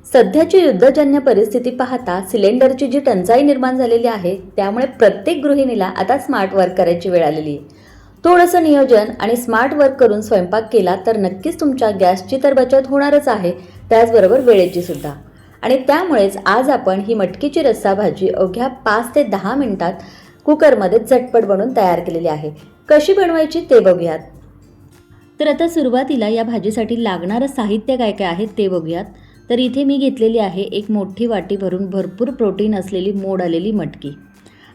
सध्याची युद्धजन्य परिस्थिती पाहता सिलेंडरची जी टंचाई निर्माण झालेली आहे त्यामुळे प्रत्येक गृहिणीला आता स्मार्ट वर्क करायची वेळ आलेली आहे. थोडंसं नियोजन आणि स्मार्ट वर्क करून स्वयंपाक केला तर नक्कीच तुमच्या गॅसची तर बचत होणारच आहे, त्याचबरोबर वेळेची सुद्धा. आणि त्यामुळेच आज आपण ही मटकीची रस्सा भाजी अवघ्या 5 ते 10 मिनिटात कुकरमध्ये झटपट बनवून तयार केलेली आहे. कशी बनवायची ते बघूयात. तर आता सुरुवातीला या भाजीसाठी लागणारं साहित्य काय काय आहे ते बघूयात. तर इथे मी घेतलेली आहे एक मोठी वाटी भरून भरपूर प्रोटीन असलेली मोड आलेली मटकी.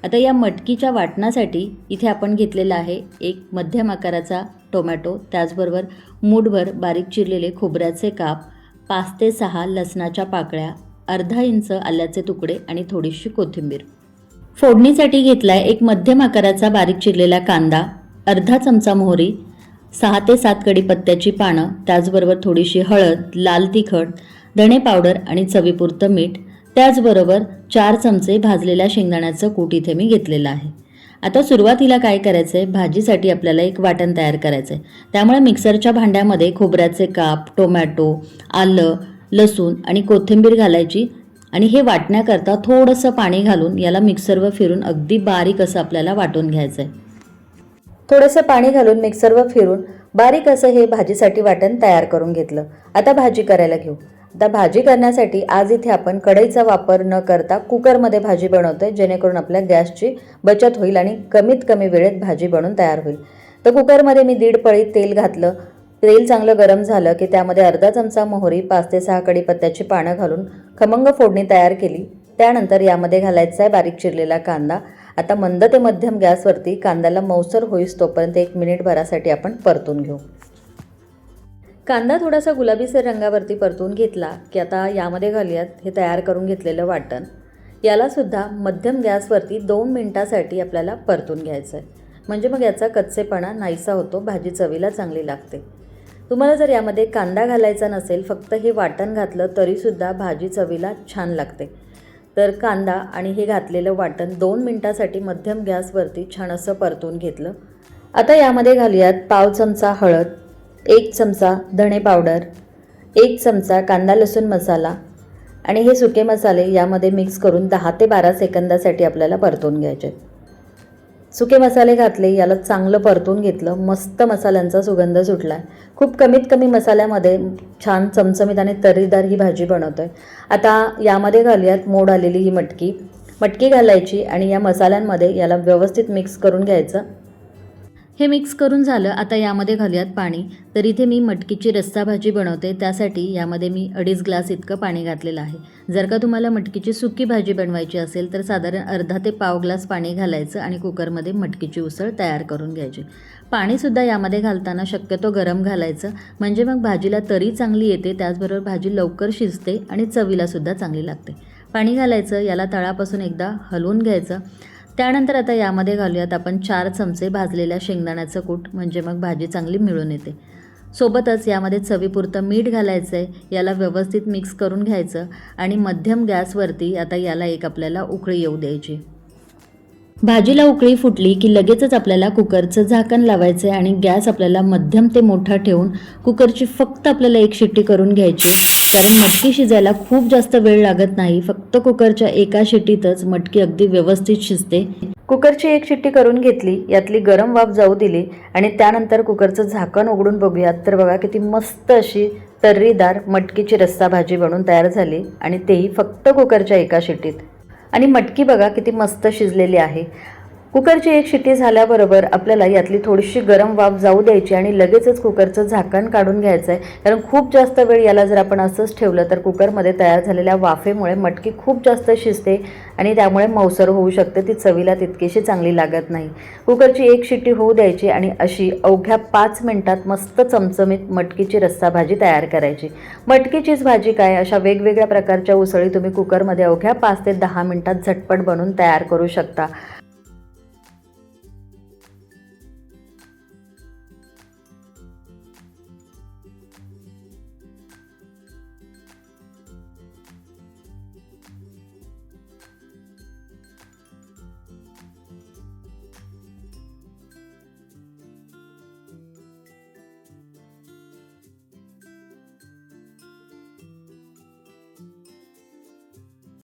आता या मटकीच्या वाटणासाठी इथे आपण घेतलेला आहे एक मध्यम आकाराचा टोमॅटो, त्याचबरोबर मूठभर बारीक चिरलेले खोबऱ्याचे काप, 5 ते 6 लसणाच्या पाकळ्या, अर्धा इंच आल्याचे तुकडे आणि थोडीशी कोथिंबीर. फोडणीसाठी घेतलाय एक मध्यम आकाराचा बारीक चिरलेला कांदा, अर्धा चमचा मोहरी, 6 ते 7 कढीपत्त्याची पानं, त्याचबरोबर थोडीशी हळद, लाल तिखट, धणे पावडर आणि चवीपुरतं मीठ, त्याचबरोबर 4 चमचे भाजलेल्या शेंगदाण्याचं कूट इथे मी घेतलेलं आहे. आता सुरुवातीला काय करायचं आहे, भाजीसाठी आपल्याला एक वाटण तयार करायचं आहे. त्यामुळे मिक्सरच्या भांड्यामध्ये खोबऱ्याचे काप, टोमॅटो, आलं, लसूण आणि कोथिंबीर घालायची आणि हे वाटण्याकरता थोडंसं पाणी घालून याला मिक्सरवर फिरून अगदी बारीक असं आपल्याला वाटून घ्यायचं आहे. थोडंसं पाणी घालून मिक्सरवर फिरून बारीक असं हे भाजीसाठी वाटण तयार करून घेतलं. आता भाजी करायला घेऊ. आता भाजी करण्यासाठी आज इथे आपण कढईचा वापर न करता कुकरमध्ये भाजी बनवतोय, जेणेकरून आपल्या गॅसची बचत होईल आणि कमीत कमी वेळेत भाजी बनवून तयार होईल. तर कुकरमध्ये मी 1.5 पळी तेल घातलं. तेल चांगलं गरम झालं की त्यामध्ये अर्धा चमचा मोहरी, 5 ते 6 कढीपत्त्याची पानं घालून खमंग फोडणी तयार केली. त्यानंतर यामध्ये घालायचा आहे बारीक चिरलेला कांदा. आता मंद ते मध्यम गॅसवरती कांद्याला मऊसर होईस तोपर्यंत 1 मिनिटभरासाठी आपण परतून घेऊ. कांदा थोडासा गुलाबीसर रंगावरती परतून घेतला की आता यामध्ये घालूयात हे तयार करून घेतलेलं वाटण. याला सुद्धा मध्यम गॅसवरती 2 मिनिटासाठी आपल्याला परतून घ्यायचं आहे, म्हणजे मग याचा कच्चेपणा नाहीसा होतो, भाजी चवीला चांगली लागते. तुम्हाला जर यामध्ये कांदा घालायचा नसेल, फक्त हे वाटण घातलं तरीसुद्धा भाजी चवीला छान लागते. तर कांदा आणि हे घातलेलं वाटण 2 मिनिटासाठी मध्यम गॅसवरती छान असं परतून घेतलं. आता यामध्ये घालूयात पाव चमचा हळद, 1 चमचा धणे पावडर, 1 चमचा कांदा लसूण मसाला आणि हे सुके मसाले यामध्ये मिक्स करून 10 ते 12 सेकंदासाठी आपल्याला परतून घ्यायचे. सुके मसाले घातले, याला चांगलं परतून घेतलं. मस्त मसाल्यांचा सुगंध सुटला आहे. खूप कमीत कमी मसाल्यामध्ये छान चमचमीत आणि तर्रीदार ही भाजी बनवतो आहे. आता यामध्ये घालूयात मोड आलेली ही मटकी घालायची आणि या मसाल्यांमध्ये याला व्यवस्थित मिक्स करून घ्यायचं. हे मिक्स करून झालं. आता यामध्ये घालूयात पाणी. तर इथे मी मटकीची रस्सा भाजी बनवते, त्यासाठी यामध्ये मी 2.5 ग्लास इतकं पाणी घातलेलं आहे. जर का तुम्हाला मटकीची सुकी भाजी बनवायची असेल तर साधारण अर्धा ते पाव ग्लास पाणी घालायचं आणि कुकरमध्ये मटकीची उसळ तयार करून घ्यायची. पाणीसुद्धा यामध्ये घालताना शक्यतो गरम घालायचं, म्हणजे मग भाजीला तरी चांगली येते, त्याचबरोबर भाजी लवकर शिजते आणि चवीलासुद्धा चांगली लागते. पाणी घालायचं, याला तळापासून एकदा हलवून घ्यायचं. त्यानंतर आता यामध्ये घालूयात आपण 4 चमचे भाजलेल्या शेंगदाण्याचं कूट, म्हणजे मग भाजी चांगली मिळून येते. सोबतच यामध्ये चवीपुरतं मीठ घालायचं आहे. याला व्यवस्थित मिक्स करून घ्यायचं आणि मध्यम गॅसवरती आता याला एक आपल्याला उकळी येऊ द्यायची. भाजीला उकळी फुटली की लगेचच आपल्याला कुकरचं झाकण लावायचं आहे आणि गॅस आपल्याला मध्यम ते मोठा ठेवून कुकरची फक्त आपल्याला 1 शिट्टी करून घ्यायची, कारण मटकी शिजायला खूप जास्त वेळ लागत नाही. फक्त कुकरच्या एका शिट्टीतच मटकी अगदी व्यवस्थित शिजते. कुकरची 1 शिट्टी करून घेतली, यातली गरम वाफ जाऊ दिली आणि त्यानंतर कुकरचं झाकण उघडून बघूयात. तर बघा किती मस्त अशी तर्रीदार मटकीची रस्सा भाजी बनून तयार झाली आणि तेही फक्त कुकरच्या एका शिट्टीत. आणि मटकी बघा किती मस्त शिजलेली आहे. कुकरची 1 शिट्टी झाल्याबरोबर आपल्याला यातली थोडीशी गरम वाफ जाऊ द्यायची आणि लगेचच कुकरचं झाकण काढून घ्यायचं आहे, कारण खूप जास्त वेळ याला जर आपण असंच ठेवलं तर कुकरमध्ये तयार झालेल्या वाफेमुळे मटकी खूप जास्त शिजते आणि त्यामुळे मऊसर होऊ शकते, ती चवीला तितकीशी चांगली लागत नाही. कुकरची 1 शिट्टी होऊ द्यायची आणि अशी अवघ्या 5 मिनिटात मस्त चमचमीत मटकीची रस्सा भाजी तयार करायची. मटकीचीच भाजी काय, अशा वेगवेगळ्या प्रकारच्या उसळी तुम्ही कुकरमध्ये अवघ्या 5 ते 10 मिनिटात झटपट बनवून तयार करू शकता.